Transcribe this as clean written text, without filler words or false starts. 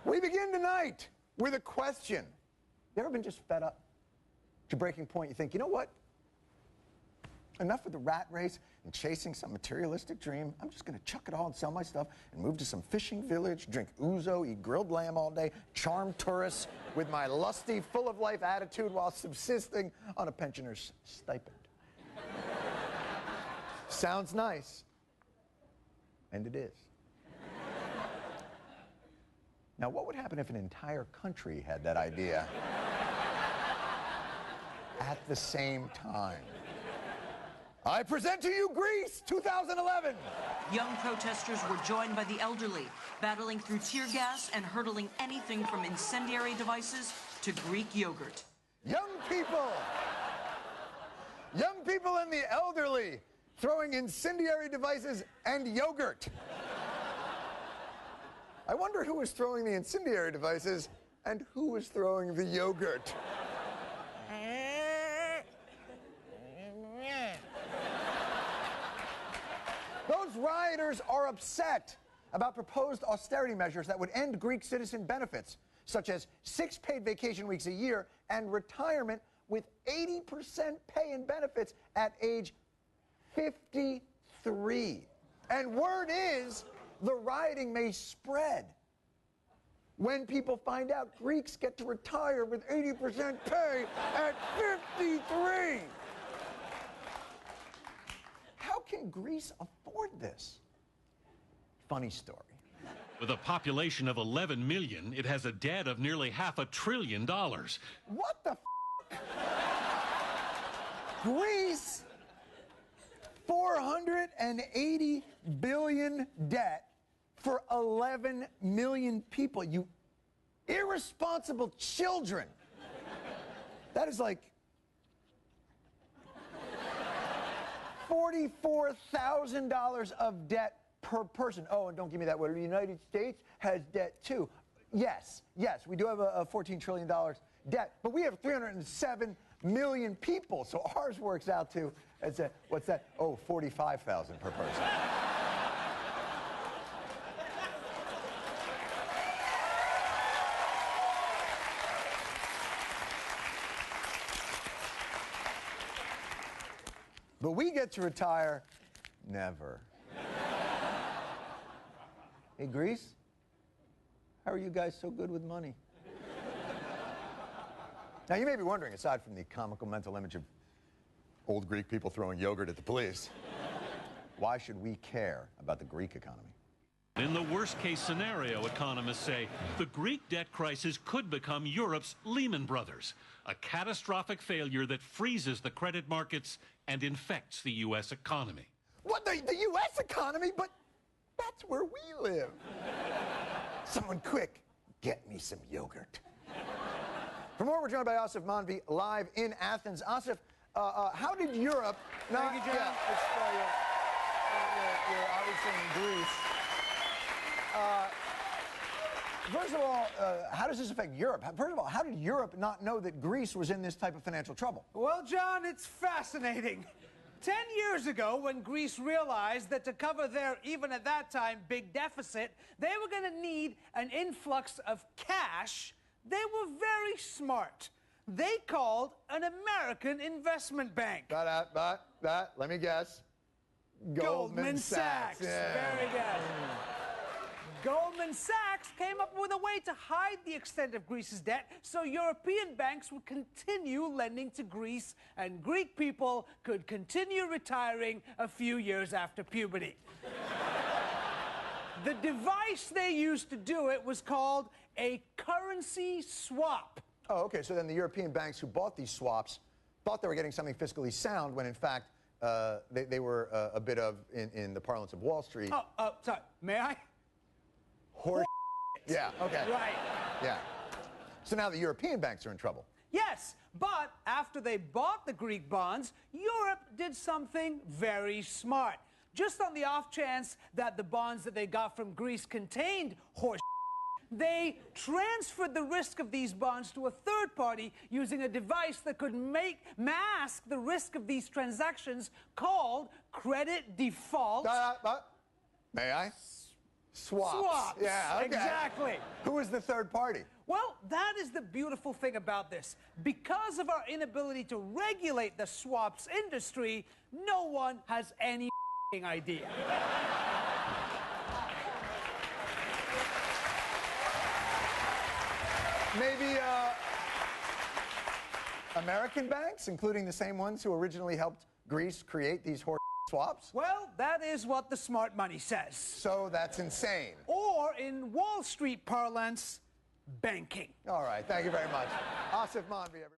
We begin tonight with a question. You ever been just fed up to breaking point? You think, you know what? Enough with the rat race and chasing some materialistic dream. I'm just going to chuck it all and sell my stuff and move to some fishing village, drink ouzo, eat grilled lamb all day, charm tourists with my lusty, full-of-life attitude while subsisting on a pensioner's stipend. Sounds nice. And it is. Now, what would happen if an entire country had that idea at the same time? I present to you Greece 2011. Young protesters were joined by the elderly, battling through tear gas and hurtling anything from incendiary devices to Greek yogurt. Young people and the elderly throwing incendiary devices and yogurt. I wonder who was throwing the incendiary devices and who was throwing the yogurt. Those rioters are upset about proposed austerity measures that would end Greek citizen benefits, such as 6 paid vacation weeks a year and retirement with 80% pay and benefits at age 53. And word is, the rioting may spread when people find out Greeks get to retire with 80% pay at 53. How can Greece afford this? Funny story. With a population of 11 million, it has a debt of nearly $500 billion. What the f***? Greece, 480 billion debt for 11 million people. You irresponsible children. That is like $44,000 of debt per person. Oh, and don't give me that. Well, the United States has debt too. Yes, we do have a $14 trillion debt, but we have 307 million people, so ours works out to, what's that? Oh, 45,000 per person. But we get to retire never. Hey, Greece, how are you guys so good with money? Now, you may be wondering, aside from the comical mental image of old Greek people throwing yogurt at the police, why should we care about the Greek economy? In the worst-case scenario, economists say, the Greek debt crisis could become Europe's Lehman Brothers, a catastrophic failure that freezes the credit markets and infects the U.S. economy. What, the U.S. economy? But that's where we live. Someone quick, get me some yogurt. For more, we're joined by Asif Manvi live in Athens. Asif, how did Europe... Thank you, John. Yeah, you're obviously in Greece. First of all, how does this affect Europe? First of all, how did Europe not know that Greece was in this type of financial trouble? Well, John, it's fascinating. 10 years ago, when Greece realized that to cover their, even at that time, big deficit, they were going to need an influx of cash, they were very smart. They called an American investment bank. Let me guess. Goldman Sachs. Yeah. Very good. Goldman Sachs came up with a way to hide the extent of Greece's debt so European banks would continue lending to Greece and Greek people could continue retiring a few years after puberty. The device they used to do it was called a currency swap. Oh, okay, so then the European banks who bought these swaps thought they were getting something fiscally sound when, in fact, they were a bit of, in the parlance of Wall Street. Oh, sorry, may I? Horse. Yeah, okay. Right. Yeah. So now the European banks are in trouble. Yes, but after they bought the Greek bonds, Europe did something very smart. Just on the off chance that the bonds that they got from Greece contained horse, they transferred the risk of these bonds to a third party using a device that could mask the risk of these transactions called credit default. May I? Swaps. Yeah, okay. Exactly. Who was the third party? Well, that is the beautiful thing about this. Because of our inability to regulate the swaps industry, no one has any idea. Maybe American banks, including the same ones who originally helped Greece create these swaps? Well, that is what the smart money says. So that's insane. Or, in Wall Street parlance, banking. All right, thank you very much. Asif Manvi, everybody.